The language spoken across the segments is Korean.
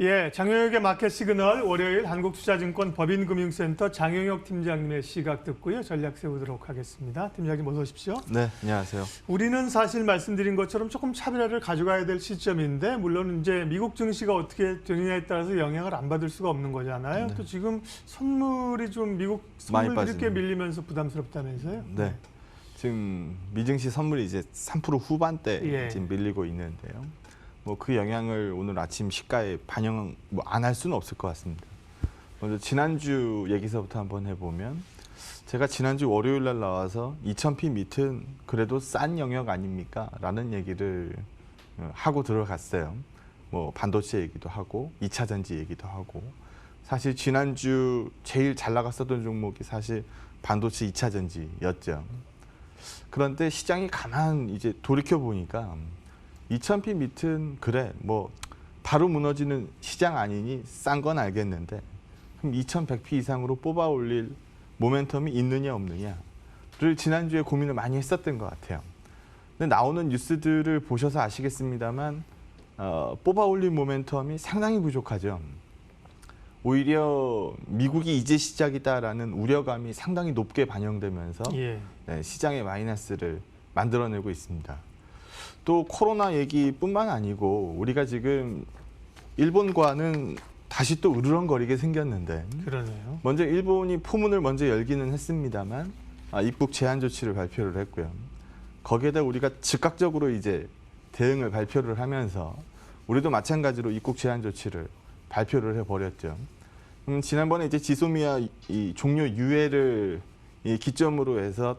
예, 장영혁의 마켓 시그널 월요일 한국투자증권 법인금융센터 장영혁 팀장님의 시각 듣고요. 전략 세우도록 하겠습니다. 팀장님 어서 오십시오. 네, 안녕하세요. 우리는 사실 말씀드린 것처럼 조금 차별화를 가져가야 될 시점인데 물론 이제 미국 증시가 어떻게 되느냐에 따라서 영향을 안 받을 수가 없는 거잖아요. 네. 또 지금 선물이 좀 미국 많이 선물 이렇게 빠지네요. 밀리면서 부담스럽다면서요? 네. 지금 미증시 선물이 이제 3% 후반대 예. 지금 밀리고 있는데요. 뭐 그 영향을 오늘 아침 시가에 반영 안 할 수는 없을 것 같습니다. 먼저 지난주 얘기서부터 한번 해보면 제가 지난주 월요일 날 나와서 2000p 밑은 그래도 싼 영역 아닙니까? 라는 얘기를 하고 들어갔어요. 뭐 반도체 얘기도 하고 2차 전지 얘기도 하고 사실 지난주 제일 잘 나갔었던 종목이 사실 반도체 2차 전지였죠. 그런데 시장이 가만 이제 돌이켜 보니까 2000p 밑은 그래 뭐 바로 무너지는 시장 아니니 싼 건 알겠는데 그럼 2100p 이상으로 뽑아 올릴 모멘텀이 있느냐 없느냐를 지난주에 고민을 많이 했었던 것 같아요. 근데 나오는 뉴스들을 보셔서 아시겠습니다만 뽑아 올릴 모멘텀이 상당히 부족하죠. 오히려 미국이 이제 시작이다라는 우려감이 상당히 높게 반영되면서 예. 네, 시장의 마이너스를 만들어내고 있습니다. 또 코로나 얘기뿐만 아니고 우리가 지금 일본과는 다시 또 으르렁거리게 생겼는데 그러네요. 먼저 일본이 포문을 먼저 열기는 했습니다만 입국 제한 조치를 발표를 했고요. 거기에다 우리가 즉각적으로 이제 대응을 발표를 하면서 우리도 마찬가지로 입국 제한 조치를 발표를 해버렸죠. 지난번에 이제 지소미아 이 종료 유예를 기점으로 해서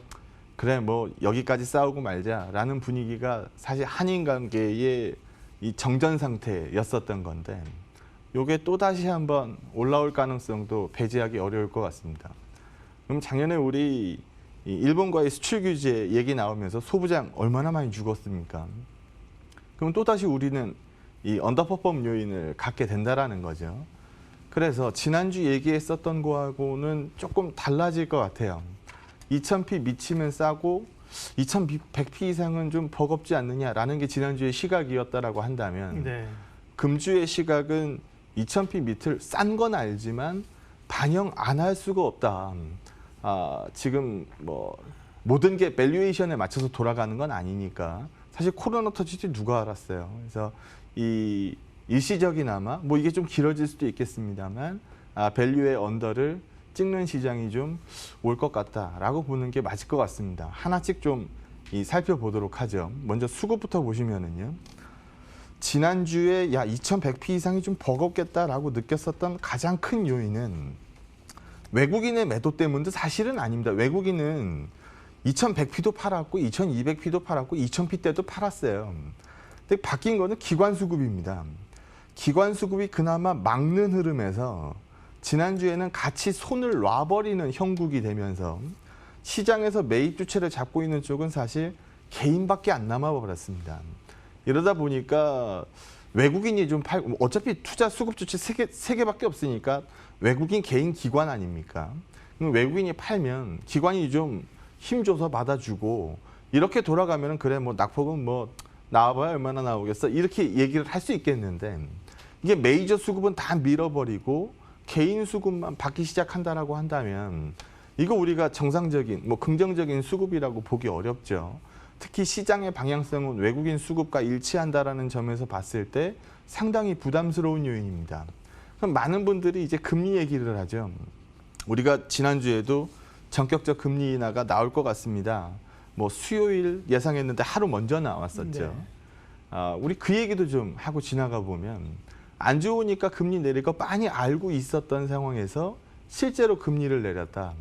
그래 뭐 여기까지 싸우고 말자라는 분위기가 사실 한인 관계의 이 정전 상태였었던 건데 이게 또 다시 한번 올라올 가능성도 배제하기 어려울 것 같습니다. 그럼 작년에 우리 이 일본과의 수출 규제 얘기 나오면서 소부장 얼마나 많이 죽었습니까? 그럼 또 다시 우리는 이 언더퍼폼 요인을 갖게 된다라는 거죠. 그래서 지난주 얘기했었던 거하고는 조금 달라질 것 같아요. 2000p 미치면 싸고 2100p 이상은 좀 버겁지 않느냐라는 게 지난주의 시각이었다라고 한다면 네. 금주의 시각은 2000p 밑을 싼 건 알지만 반영 안 할 수가 없다. 지금 뭐 모든 게 밸류에이션에 맞춰서 돌아가는 건 아니니까 사실 코로나 터질 줄 누가 알았어요. 그래서 이 일시적이나마 뭐 이게 좀 길어질 수도 있겠습니다만 밸류의 언더를 찍는 시장이 좀 올 것 같다라고 보는 게 맞을 것 같습니다. 하나씩 좀 살펴보도록 하죠. 먼저 수급부터 보시면은요. 지난주에 2100p 이상이 좀 버겁겠다라고 느꼈었던 가장 큰 요인은 외국인의 매도 때문도 사실은 아닙니다. 외국인은 2100p도 팔았고 2200p도 팔았고 2000p 때도 팔았어요. 근데 바뀐 거는 기관 수급입니다. 기관 수급이 그나마 막는 흐름에서 지난주에는 같이 손을 놔버리는 형국이 되면서 시장에서 매입 주체를 잡고 있는 쪽은 사실 개인밖에 안 남아버렸습니다. 이러다 보니까 외국인이 좀 팔고 어차피 투자 수급 주체 세 개밖에 없으니까 외국인 개인 기관 아닙니까? 그럼 외국인이 팔면 기관이 좀 힘줘서 받아주고 이렇게 돌아가면 그래 뭐 낙폭은 뭐 나와봐야 얼마나 나오겠어 이렇게 얘기를 할 수 있겠는데 이게 메이저 수급은 다 밀어버리고 개인 수급만 받기 시작한다라고 한다면 이거 우리가 정상적인 뭐 긍정적인 수급이라고 보기 어렵죠. 특히 시장의 방향성은 외국인 수급과 일치한다라는 점에서 봤을 때 상당히 부담스러운 요인입니다. 그럼 많은 분들이 이제 금리 얘기를 하죠. 우리가 지난주에도 전격적 금리 인하가 나올 것 같습니다. 뭐 수요일 예상했는데 하루 먼저 나왔었죠. 네. 우리 그 얘기도 좀 하고 지나가 보면 안 좋으니까 금리 내릴 거 많이 알고 있었던 상황에서 실제로 금리를 내렸다.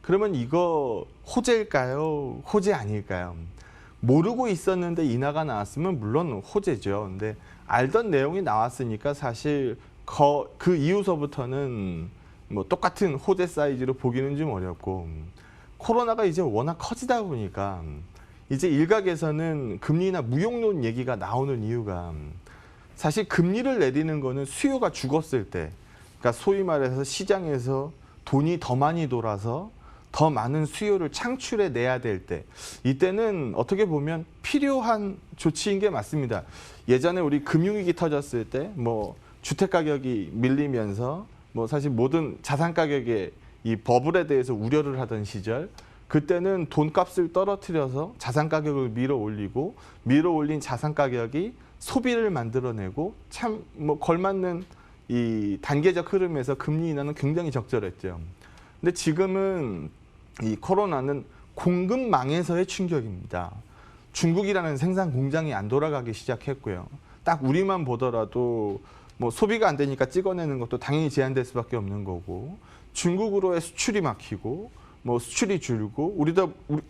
그러면 이거 호재일까요? 호재 아닐까요? 모르고 있었는데 인하가 나왔으면 물론 호재죠. 근데 알던 내용이 나왔으니까 사실 그 이후서부터는 뭐 똑같은 호재 사이즈로 보기는 좀 어렵고 코로나가 이제 워낙 커지다 보니까 이제 일각에서는 금리나 무용론 얘기가 나오는 이유가 사실 금리를 내리는 거는 수요가 죽었을 때 그러니까 소위 말해서 시장에서 돈이 더 많이 돌아서 더 많은 수요를 창출해 내야 될 때 이때는 어떻게 보면 필요한 조치인 게 맞습니다. 예전에 우리 금융위기 터졌을 때 뭐 주택 가격이 밀리면서 뭐 사실 모든 자산 가격에 이 버블에 대해서 우려를 하던 시절, 그때는 돈값을 떨어뜨려서 자산 가격을 밀어 올리고, 밀어 올린 자산 가격이 소비를 만들어내고 참 뭐 걸맞는 이 단계적 흐름에서 금리 인하는 굉장히 적절했죠. 근데 지금은 이 코로나는 공급망에서의 충격입니다. 중국이라는 생산 공장이 안 돌아가기 시작했고요. 딱 우리만 보더라도 뭐 소비가 안 되니까 찍어내는 것도 당연히 제한될 수밖에 없는 거고, 중국으로의 수출이 막히고 뭐 수출이 줄고,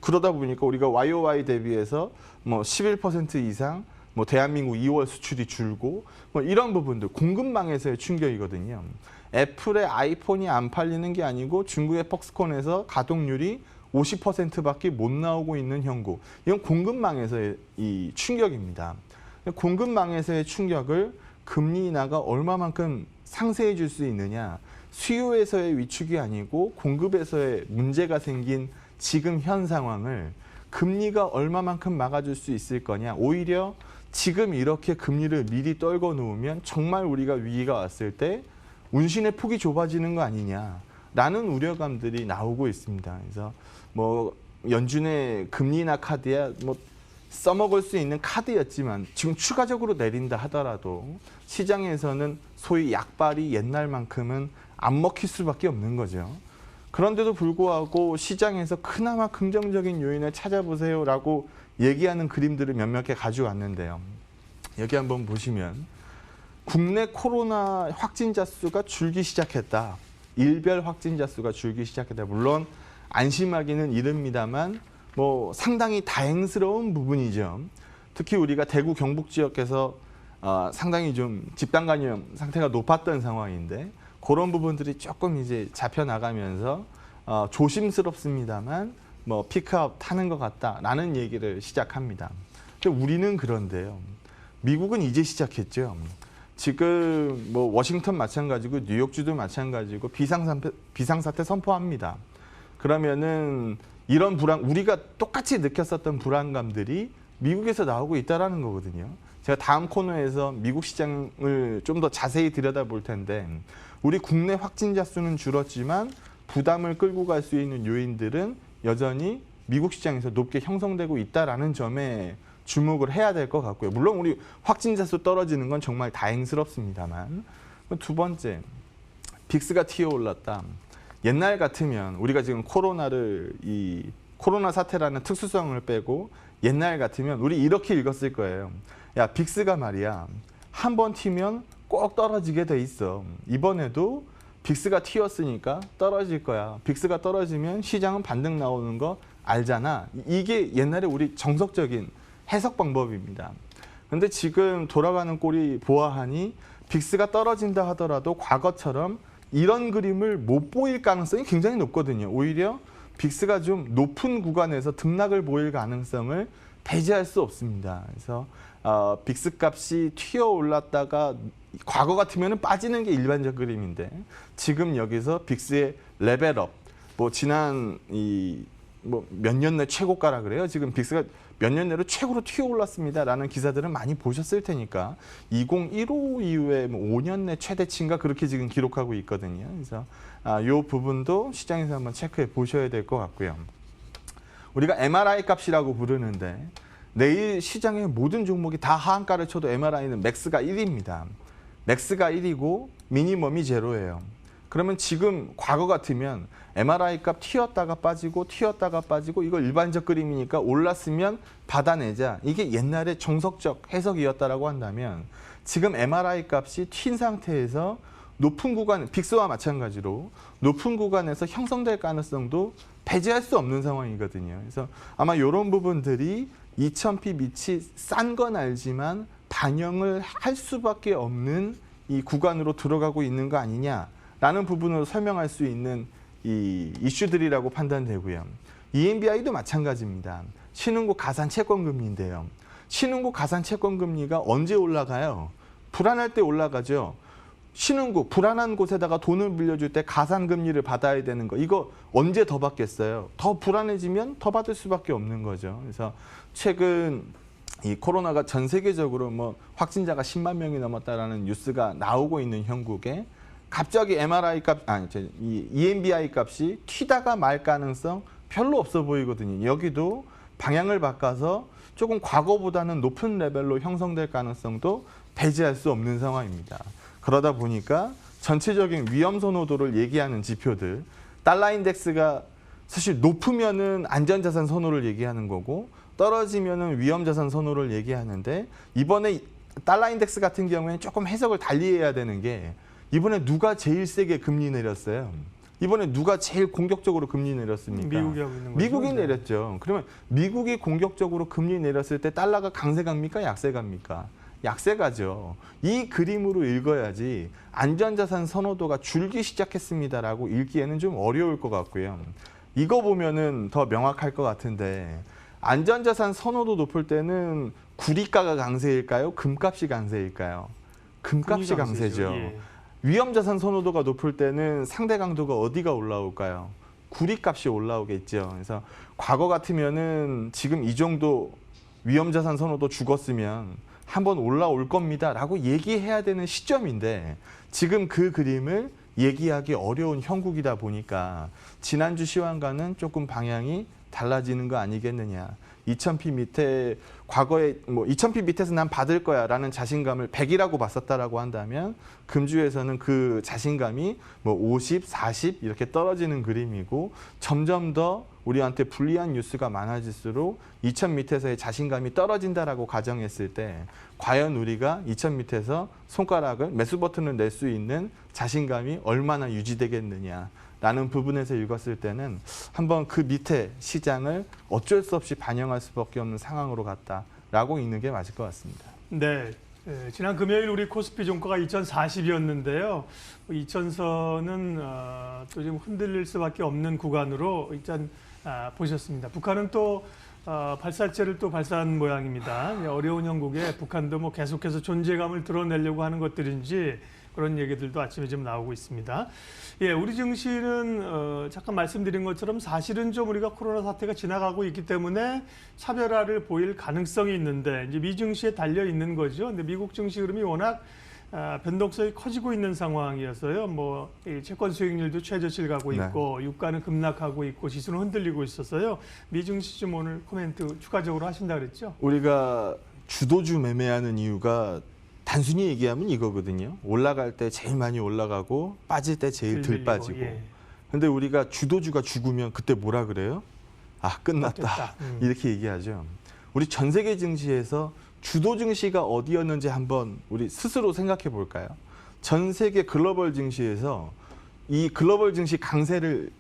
그러다 보니까 우리가 YOY 대비해서 뭐 11% 이상 뭐 대한민국 2월 수출이 줄고, 뭐 이런 부분들 공급망에서의 충격이거든요. 애플의 아이폰이 안 팔리는 게 아니고 중국의 퍽스콘에서 가동률이 50%밖에 못 나오고 있는 형국. 이건 공급망에서의 이 충격입니다. 공급망에서의 충격을 금리 인하가 얼마만큼 상쇄해 줄 수 있느냐. 수요에서의 위축이 아니고 공급에서의 문제가 생긴 지금 현 상황을 금리가 얼마만큼 막아줄 수 있을 거냐. 오히려 지금 이렇게 금리를 미리 떨궈 놓으면 정말 우리가 위기가 왔을 때 운신의 폭이 좁아지는 거 아니냐라는 우려감들이 나오고 있습니다. 그래서 뭐 연준의 금리 인하 카드야 뭐 써먹을 수 있는 카드였지만 지금 추가적으로 내린다 하더라도 시장에서는 소위 약발이 옛날만큼은 안 먹힐 수밖에 없는 거죠. 그런데도 불구하고 시장에서 그나마 긍정적인 요인을 찾아보세요라고 얘기하는 그림들을 몇몇 개 가져왔는데요. 여기 한번 보시면 국내 코로나 확진자 수가 줄기 시작했다. 일별 확진자 수가 줄기 시작했다. 물론 안심하기는 이릅니다만 뭐 상당히 다행스러운 부분이죠. 특히 우리가 대구 경북 지역에서 상당히 좀 집단 감염 상태가 높았던 상황인데 그런 부분들이 조금 이제 잡혀 나가면서 조심스럽습니다만 뭐 피크아웃 타는 것 같다라는 얘기를 시작합니다. 근데 우리는 그런데요. 미국은 이제 시작했죠. 지금 뭐 워싱턴 마찬가지고 뉴욕주도 마찬가지고 비상사태 선포합니다. 그러면은 이런 우리가 똑같이 느꼈었던 불안감들이 미국에서 나오고 있다라는 거거든요. 제가 다음 코너에서 미국 시장을 좀 더 자세히 들여다볼 텐데 우리 국내 확진자 수는 줄었지만 부담을 끌고 갈 수 있는 요인들은 여전히 미국 시장에서 높게 형성되고 있다라는 점에 주목을 해야 될 것 같고요. 물론 우리 확진자 수 떨어지는 건 정말 다행스럽습니다만, 두 번째, 빅스가 튀어올랐다. 옛날 같으면 우리가 지금 코로나 사태라는 특수성을 빼고 옛날 같으면 우리 이렇게 읽었을 거예요. 야, 빅스가 말이야. 한 번 튀면 꼭 떨어지게 돼 있어. 이번에도 빅스가 튀었으니까 떨어질 거야. 빅스가 떨어지면 시장은 반등 나오는 거 알잖아. 이게 옛날에 우리 정석적인 해석 방법입니다. 그런데 지금 돌아가는 꼴이 보아하니 빅스가 떨어진다 하더라도 과거처럼 이런 그림을 못 보일 가능성이 굉장히 높거든요. 오히려 빅스가 좀 높은 구간에서 등락을 보일 가능성을 배제할 수 없습니다. 그래서 빅스 값이 튀어 올랐다가 과거 같으면 빠지는 게 일반적 그림인데 지금 여기서 빅스의 레벨업, 뭐 지난 몇 년 내 최고가라 그래요. 지금 빅스가 몇 년 내로 최고로 튀어 올랐습니다라는 기사들은 많이 보셨을 테니까 2015 이후에 뭐 5년 내 최대치인가 그렇게 지금 기록하고 있거든요. 그래서 이 부분도 시장에서 한번 체크해 보셔야 될 것 같고요. 우리가 MRI 값이라고 부르는데 내일 시장의 모든 종목이 다 하한가를 쳐도 MRI는 맥스가 1입니다. 맥스가 1이고 미니멈이 제로예요. 그러면 지금 과거 같으면 MRI 값 튀었다가 빠지고 이거 일반적 그림이니까 올랐으면 받아내자. 이게 옛날에 정석적 해석이었다라고 한다면 지금 MRI 값이 튄 상태에서 높은 구간, 빅스와 마찬가지로 높은 구간에서 형성될 가능성도 배제할 수 없는 상황이거든요. 그래서 아마 이런 부분들이 2000p 밑이 싼 건 알지만 반영을 할 수밖에 없는 이 구간으로 들어가고 있는 거 아니냐라는 부분으로 설명할 수 있는 이 이슈들이라고 판단되고요. EMBI도 마찬가지입니다. 신흥국 가산 채권 금리인데요. 신흥국 가산 채권 금리가 언제 올라가요? 불안할 때 올라가죠. 신흥국, 불안한 곳에다가 돈을 빌려줄 때 가산금리를 받아야 되는 거, 이거 언제 더 받겠어요? 더 불안해지면 더 받을 수밖에 없는 거죠. 그래서 최근 이 코로나가 전 세계적으로 뭐 확진자가 10만 명이 넘었다라는 뉴스가 나오고 있는 형국에 갑자기 이 EMBI 값이 튀다가 말 가능성 별로 없어 보이거든요. 여기도 방향을 바꿔서 조금 과거보다는 높은 레벨로 형성될 가능성도 배제할 수 없는 상황입니다. 그러다 보니까 전체적인 위험 선호도를 얘기하는 지표들, 달러 인덱스가 사실 높으면은 안전자산 선호를 얘기하는 거고 떨어지면은 위험자산 선호를 얘기하는데 이번에 달러 인덱스 같은 경우에는 조금 해석을 달리해야 되는 게 이번에 누가 제일 세게 금리 내렸어요? 이번에 누가 제일 공격적으로 금리 내렸습니까? 미국이 하고 있는 거죠. 미국이 내렸죠. 그러면 미국이 공격적으로 금리 내렸을 때 달러가 강세 갑니까? 약세 갑니까? 약세 가죠. 이 그림으로 읽어야지 안전자산 선호도가 줄기 시작했습니다라고 읽기에는 좀 어려울 것 같고요. 이거 보면은 더 명확할 것 같은데 안전자산 선호도 높을 때는 구리가가 강세일까요? 금값이 강세일까요? 금값이 강세죠. 예. 위험자산 선호도가 높을 때는 상대 강도가 어디가 올라올까요? 구리값이 올라오겠죠. 그래서 과거 같으면은 지금 이 정도 위험자산 선호도 죽었으면 한번 올라올 겁니다라고 얘기해야 되는 시점인데 지금 그 그림을 얘기하기 어려운 형국이다 보니까 지난주 시황과는 조금 방향이 달라지는 거 아니겠느냐. 2000p 밑에 과거에 뭐 2000p 밑에서 난 받을 거야라는 자신감을 100이라고 봤었다라고 한다면 금주에서는 그 자신감이 뭐 50, 40 이렇게 떨어지는 그림이고 점점 더 우리한테 불리한 뉴스가 많아질수록 2000 밑에서의 자신감이 떨어진다라고 가정했을 때 과연 우리가 2000 밑에서 손가락을 매수 버튼을 낼 수 있는 자신감이 얼마나 유지되겠느냐. 라는 부분에서 읽었을 때는 한번 그 밑에 시장을 어쩔 수 없이 반영할 수밖에 없는 상황으로 갔다라고 읽는 게 맞을 것 같습니다. 네. 지난 금요일 우리 코스피 종가가 2040이었는데요. 2000선은 또 지금 흔들릴 수밖에 없는 구간으로 일단 보셨습니다. 북한은 또 발사체를 또 발사한 모양입니다. 어려운 형국에 북한도 뭐 계속해서 존재감을 드러내려고 하는 것들인지 그런 얘기들도 아침에 좀 나오고 있습니다. 예, 우리 증시는 잠깐 말씀드린 것처럼 사실은 좀 우리가 코로나 사태가 지나가고 있기 때문에 차별화를 보일 가능성이 있는데 이제 미 증시에 달려 있는 거죠. 근데 미국 증시 흐름이 워낙 변동성이 커지고 있는 상황이어서요. 뭐 채권 수익률도 최저치를 가고 있고 네. 유가는 급락하고 있고 지수는 흔들리고 있어서요. 미 증시 좀 오늘 코멘트 추가적으로 하신다 그랬죠? 우리가 주도주 매매하는 이유가 단순히 얘기하면 이거거든요. 올라갈 때 제일 많이 올라가고 빠질 때 제일 덜 빠지고. 근데 우리가 주도주가 죽으면 그때 뭐라 그래요? 아, 끝났다. 이렇게 얘기하죠. 우리 전 세계 증시에서 주도 증시가 어디였는지 한번 우리 스스로 생각해 볼까요? 전 세계 글로벌 증시에서 이 글로벌 증시 강세를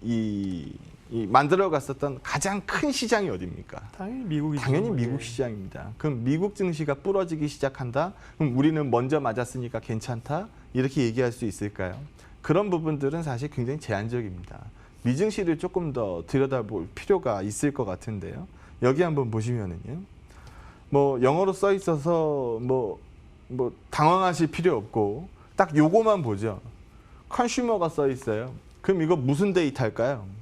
만들어 갔었던 가장 큰 시장이 어디입니까? 당연히 미국이죠. 당연히 미국 시장입니다. 그럼 미국 증시가 부러지기 시작한다? 그럼 우리는 먼저 맞았으니까 괜찮다? 이렇게 얘기할 수 있을까요? 그런 부분들은 사실 굉장히 제한적입니다. 미 증시를 조금 더 들여다볼 필요가 있을 것 같은데요. 여기 한번 보시면은요. 뭐 영어로 써 있어서 뭐 당황하실 필요 없고 딱 요거만 보죠. 컨슈머가 써 있어요. 그럼 이거 무슨 데이터일까요?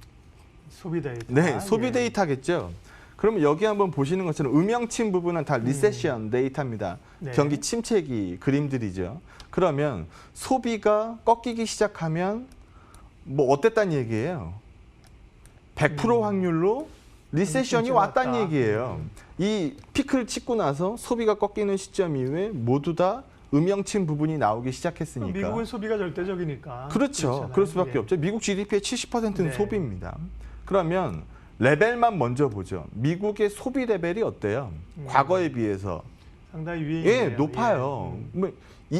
소비 데이터. 네, 소비 데이터겠죠. 그러면 여기 한번 보시는 것처럼 음영침 부분은 다 리세션 데이터입니다. 네. 경기 침체기 그림들이죠. 그러면 소비가 꺾이기 시작하면 뭐 어땠단 얘기예요? 100% 확률로 리세션이 왔다는 얘기예요. 이 피크를 찍고 나서 소비가 꺾이는 시점 이후에 모두 다 음영침 부분이 나오기 시작했으니까. 미국은 소비가 절대적이니까. 그렇죠. 그렇잖아요. 그럴 수밖에 예. 없죠. 미국 GDP의 70%는 네. 소비입니다. 그러면 레벨만 먼저 보죠. 미국의 소비 레벨이 어때요? 과거에 비해서. 상당히 위에 예, 있네요. 높아요. 예. 뭐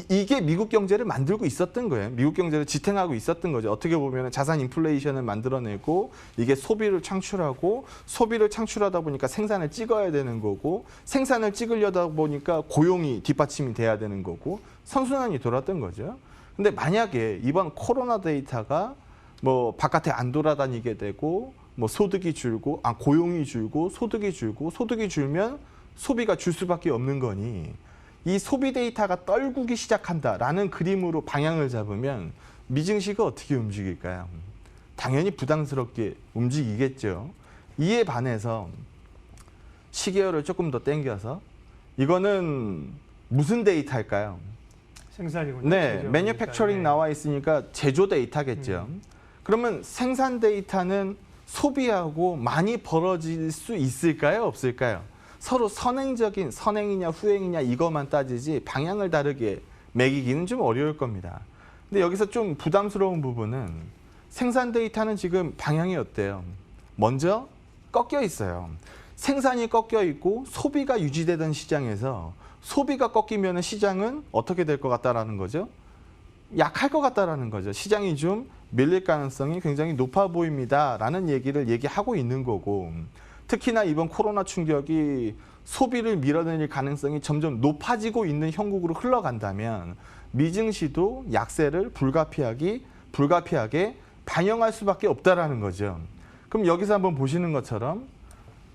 이게 미국 경제를 만들고 있었던 거예요. 미국 경제를 지탱하고 있었던 거죠. 어떻게 보면 자산 인플레이션을 만들어내고 이게 소비를 창출하고 소비를 창출하다 보니까 생산을 찍어야 되는 거고 생산을 찍으려다 보니까 고용이 뒷받침이 돼야 되는 거고 선순환이 돌았던 거죠. 근데 만약에 이번 코로나 데이터가 뭐 바깥에 안 돌아다니게 되고 뭐 소득이 줄고 고용이 줄고 소득이 줄면 소비가 줄 수밖에 없는 거니 이 소비 데이터가 떨구기 시작한다라는 그림으로 방향을 잡으면 미 증시가 어떻게 움직일까요? 당연히 부담스럽게 움직이겠죠. 이에 반해서 시계열을 조금 더 당겨서 이거는 무슨 데이터일까요? 생산이군요. 네, 제조 매뉴팩처링 데이터. 나와 있으니까 제조 데이터겠죠. 그러면 생산 데이터는 소비하고 많이 벌어질 수 있을까요? 없을까요? 서로 선행이냐 후행이냐 이것만 따지지 방향을 다르게 매기기는 좀 어려울 겁니다. 근데 여기서 좀 부담스러운 부분은 생산 데이터는 지금 방향이 어때요? 먼저 꺾여 있어요. 생산이 꺾여 있고 소비가 유지되던 시장에서 소비가 꺾이면 시장은 어떻게 될 것 같다라는 거죠? 약할 것 같다라는 거죠. 시장이 좀 밀릴 가능성이 굉장히 높아 보입니다라는 얘기를 얘기하고 있는 거고, 특히나 이번 코로나 충격이 소비를 밀어내릴 가능성이 점점 높아지고 있는 형국으로 흘러간다면 미증시도 약세를 불가피하게 반영할 수밖에 없다라는 거죠. 그럼 여기서 한번 보시는 것처럼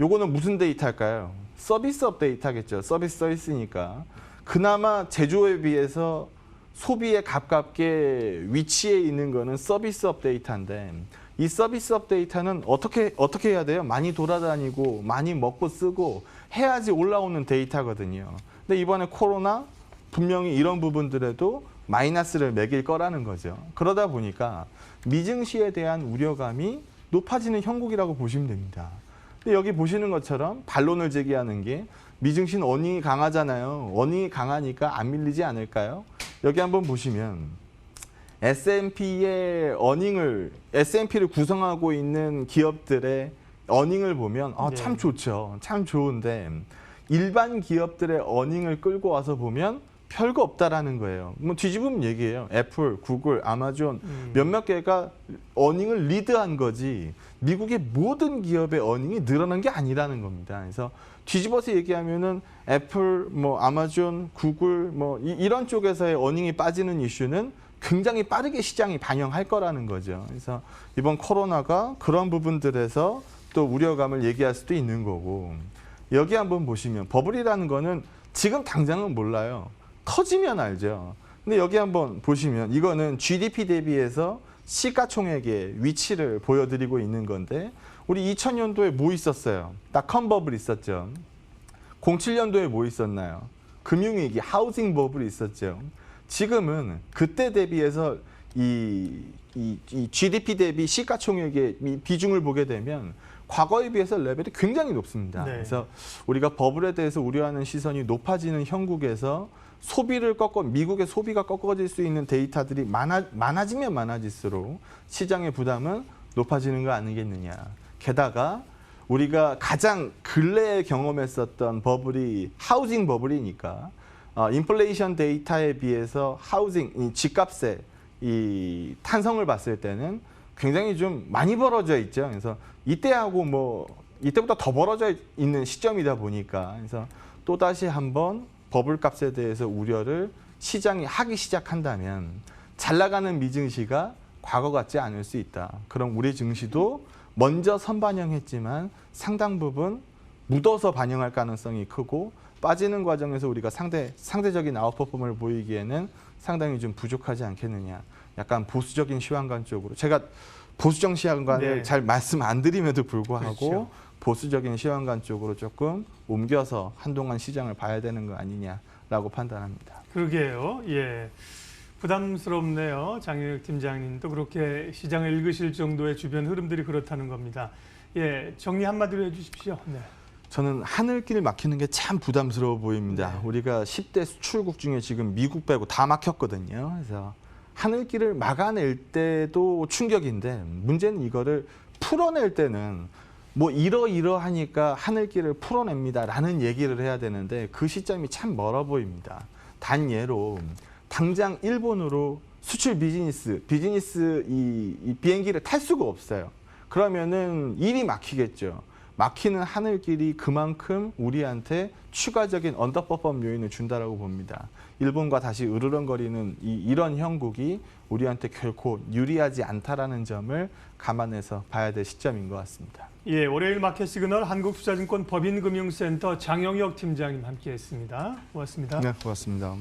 요거는 무슨 데이터일까요? 서비스업 데이터겠죠. 서비스 써 있으니까. 그나마 제조에 비해서 소비에 가깝게 위치해 있는 거는 서비스업 데이터인데, 이 서비스업 데이터는 어떻게 해야 돼요? 많이 돌아다니고 많이 먹고 쓰고 해야지 올라오는 데이터거든요. 근데 이번에 코로나 분명히 이런 부분들에도 마이너스를 매길 거라는 거죠. 그러다 보니까 미증시에 대한 우려감이 높아지는 형국이라고 보시면 됩니다. 근데 여기 보시는 것처럼 반론을 제기하는 게 미증시는 어닝이 강하잖아요. 어닝이 강하니까 안 밀리지 않을까요? 여기 한번 보시면 S&P의 S&P를 구성하고 있는 기업들의 어닝을 보면 참 좋죠. 참 좋은데 일반 기업들의 어닝을 끌고 와서 보면 별거 없다라는 거예요. 뭐 뒤집으면 얘기해요. 애플, 구글, 아마존 몇몇 개가 어닝을 리드한 거지 미국의 모든 기업의 어닝이 늘어난 게 아니라는 겁니다. 그래서 뒤집어서 얘기하면은 애플, 뭐 아마존, 구글, 뭐 이런 쪽에서의 어닝이 빠지는 이슈는 굉장히 빠르게 시장이 반영할 거라는 거죠. 그래서 이번 코로나가 그런 부분들에서 또 우려감을 얘기할 수도 있는 거고, 여기 한번 보시면 버블이라는 거는 지금 당장은 몰라요. 터지면 알죠. 근데 여기 한번 보시면 이거는 GDP 대비해서 시가총액의 위치를 보여드리고 있는 건데, 우리 2000년도에 뭐 있었어요? 닷컴 버블 있었죠. 07년도에 뭐 있었나요? 금융위기, 하우징 버블이 있었죠. 지금은 그때 대비해서 이 GDP 대비 시가총액의 비중을 보게 되면 과거에 비해서 레벨이 굉장히 높습니다. 네. 그래서 우리가 버블에 대해서 우려하는 시선이 높아지는 형국에서 미국의 소비가 꺾어질 수 있는 데이터들이 많아지면 많아질수록 시장의 부담은 높아지는 거 아니겠느냐. 게다가 우리가 가장 근래에 경험했었던 버블이 하우징 버블이니까 인플레이션 데이터에 비해서 이 집값의 이 탄성을 봤을 때는 굉장히 좀 많이 벌어져 있죠. 그래서 이때보다 더 벌어져 있는 시점이다 보니까, 그래서 또 다시 한번 버블 값에 대해서 우려를 시장이 하기 시작한다면 잘 나가는 미증시가 과거 같지 않을 수 있다. 그럼 우리 증시도 먼저 선반영했지만 상당 부분 묻어서 반영할 가능성이 크고, 빠지는 과정에서 우리가 상대적인 아웃퍼폼을 보이기에는 상당히 좀 부족하지 않겠느냐. 약간 보수적인 시황관 쪽으로, 제가 보수적 시황관을 잘 말씀 안 드림에도 불구하고 그렇죠. 보수적인 시황관 쪽으로 조금 옮겨서 한동안 시장을 봐야 되는 거 아니냐라고 판단합니다. 그러게요. 예. 부담스럽네요. 장영혁 팀장님도 그렇게 시장을 읽으실 정도의 주변 흐름들이 그렇다는 겁니다. 예, 정리 한마디로 해주십시오. 네. 저는 하늘길 막히는 게 참 부담스러워 보입니다. 네. 우리가 10대 수출국 중에 지금 미국 빼고 다 막혔거든요. 그래서 하늘길을 막아낼 때도 충격인데, 문제는 이거를 풀어낼 때는 뭐 이러하니까 하늘길을 풀어냅니다라는 얘기를 해야 되는데 그 시점이 참 멀어 보입니다. 단 예로 당장 일본으로 수출 비즈니스 이 비행기를 탈 수가 없어요. 그러면은 일이 막히겠죠. 막히는 하늘길이 그만큼 우리한테 추가적인 언더퍼폼 요인을 준다라고 봅니다. 일본과 다시 으르렁거리는 이런 형국이 우리한테 결코 유리하지 않다라는 점을 감안해서 봐야 될 시점인 것 같습니다. 예, 월요일 마켓 시그널 한국투자증권 법인금융센터 장영혁 팀장님 함께했습니다. 고맙습니다. 네, 고맙습니다.